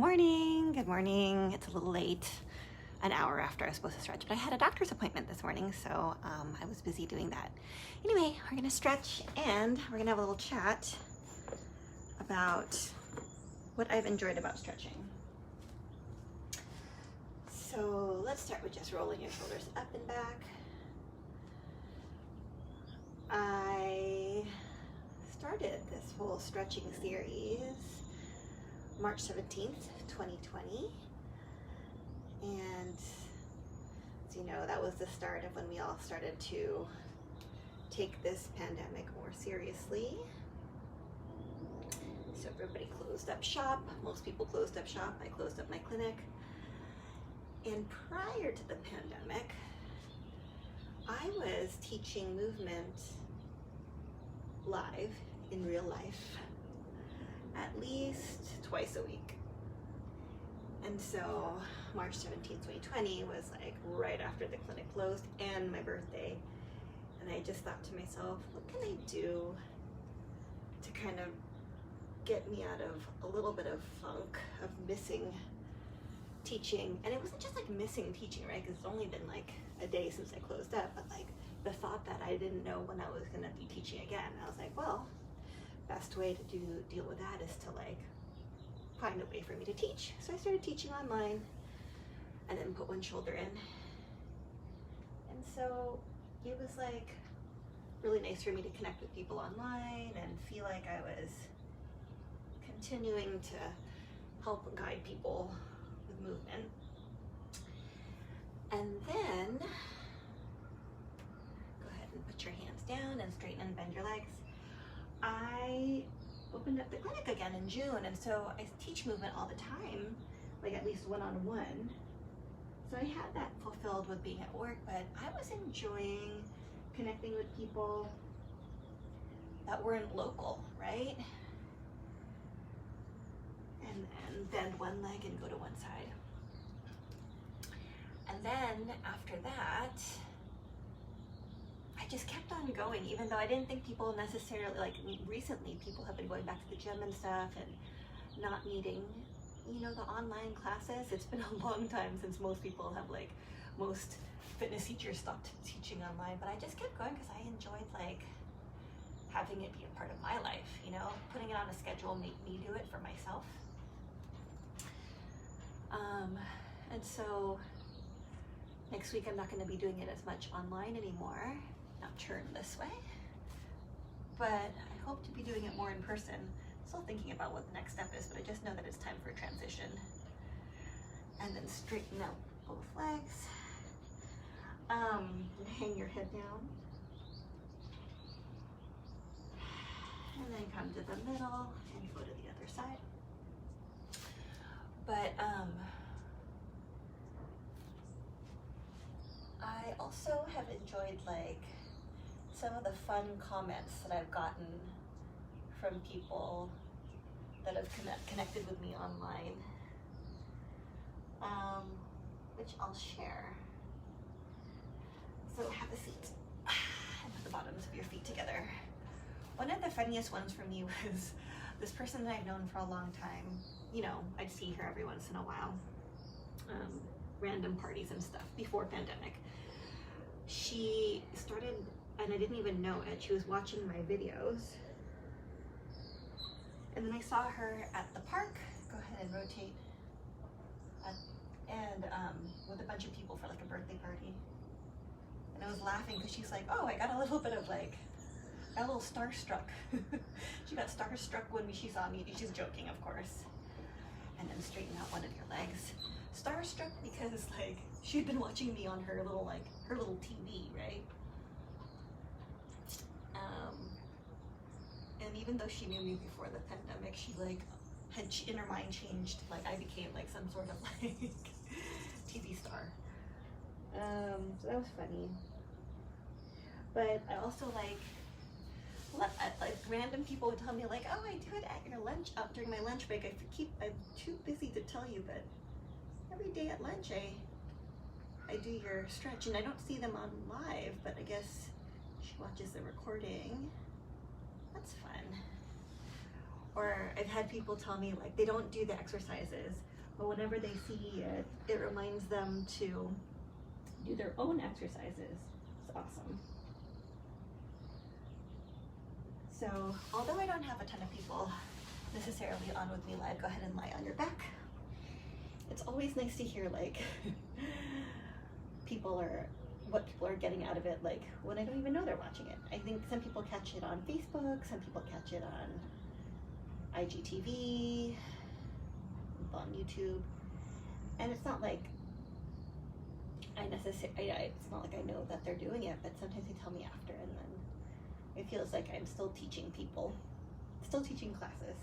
morning. Good morning. It's a little late, an hour after I was supposed to stretch, but I had a doctor's appointment this morning, so I was busy doing that. Anyway, we're gonna stretch and we're gonna have a little chat about what I've enjoyed about stretching. So let's start with just rolling your shoulders up and back. I started this whole stretching series March 17th, 2020. And as you know, that was the start of when we all started to take this pandemic more seriously. So everybody closed up shop. Most people closed up shop. I closed up my clinic. And prior to the pandemic, I was teaching movement live in real life at least twice a week. And so March 17th, 2020 was like right after the clinic closed and my birthday. And I just thought to myself, what can I do to kind of get me out of a little bit of funk of missing teaching? And it wasn't just like missing teaching, right? Because it's only been like a day since I closed up, but like the thought that I didn't know when I was gonna be teaching again. I was like, well, best way to deal with that is to like find a way for me to teach. So I started teaching online and then put one shoulder in. And so it was like really nice for me to connect with people online and feel like I was continuing to help guide people with movement. And then go ahead and put your hands down and straighten and bend your legs. I opened up the clinic again in June, and so I teach movement all the time, like at least one-on-one. So I had that fulfilled with being at work, but I was enjoying connecting with people that weren't local, right? And then bend one leg and go to one side. And then after that, I just kept on going, even though I didn't think people necessarily, like recently people have been going back to the gym and stuff and not needing, you know, the online classes. It's been a long time since most people have, like, most fitness teachers stopped teaching online, but I just kept going because I enjoyed like having it be a part of my life, you know, putting it on a schedule made me do it for myself. And so next week I'm not going to be doing it as much online anymore. Not turn this way, but I hope to be doing it more in person. Still thinking about what the next step is, but I just know that it's time for a transition. And then straighten out both legs. Hang your head down. And then come to the middle and go to the other side. But I also have enjoyed like some of the fun comments that I've gotten from people that have connected with me online, which I'll share. So have a seat and put the bottoms of your feet together. One of the funniest ones for me was this person that I've known for a long time. You know, I'd see her every once in a while, random parties and stuff before pandemic. She started, and I didn't even know it, she was watching my videos. And then I saw her at the park. Go ahead and rotate. With a bunch of people for like a birthday party. And I was laughing because she's like, oh, I got a little bit of like, a little starstruck. She got starstruck when she saw me. She's joking, of course. And then straighten out one of your legs. Starstruck because like she'd been watching me on her little TV, right? And even though she knew me before the pandemic, she like had in her mind changed. Like I became like some sort of like TV star. So that was funny. But I also like random people would tell me like, oh, I do it at your lunch, during my lunch break. I'm too busy to tell you, but every day at lunch I do your stretch, and I don't see them on live, but I guess she watches the recording. That's fun. Or I've had people tell me like they don't do the exercises but whenever they see it, it reminds them to do their own exercises. It's awesome. So, although I don't have a ton of people necessarily on with me live, go ahead and lie on your back. It's always nice to hear like what people are getting out of it, like when I don't even know they're watching it. I think some people catch it on Facebook, some people catch it on IGTV, on YouTube, and it's not like it's not like I know that they're doing it, but sometimes they tell me after, and then it feels like I'm still teaching people, still teaching classes.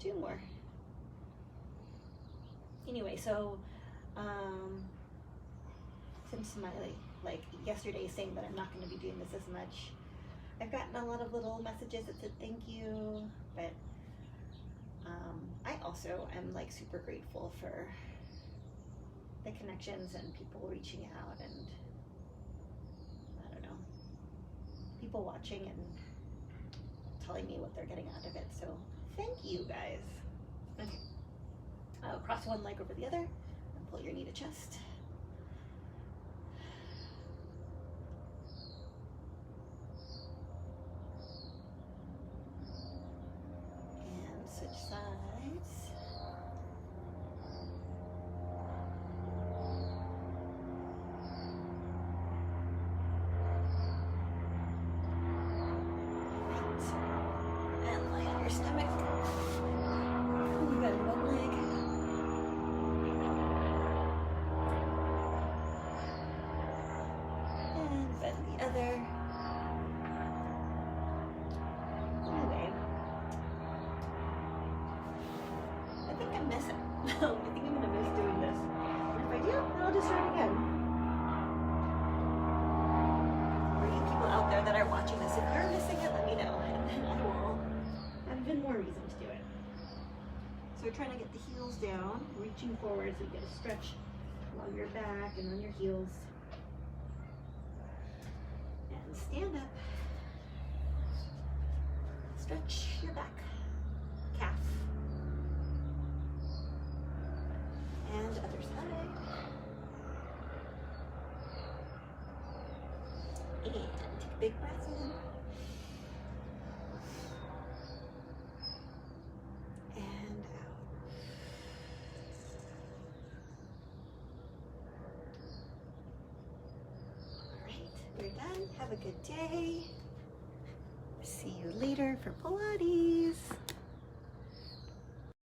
2 more. Anyway, so since my like yesterday saying that I'm not going to be doing this as much, I've gotten a lot of little messages that said thank you, but I also am like super grateful for the connections and people reaching out, and I don't know, people watching and telling me what they're getting out of it. So thank you guys. Okay. Cross one leg over the other and pull your knee to chest. And switch sides. Right. And lie on your stomach. Bend one leg. And bend the other. Anyway, I think I miss it. I think I'm gonna miss doing this. And if I do, then I'll just start again. For you people out there that are watching this, if you're missing it, let me know, and then I will have even more reason to do it. So we're trying to get the heels down, reaching forward so you get a stretch along your back and on your heels. And stand up. Stretch your back, calf. And other side. And take a big breath in. And out. Alright, we're done. Have a good day. See you later for Pilates.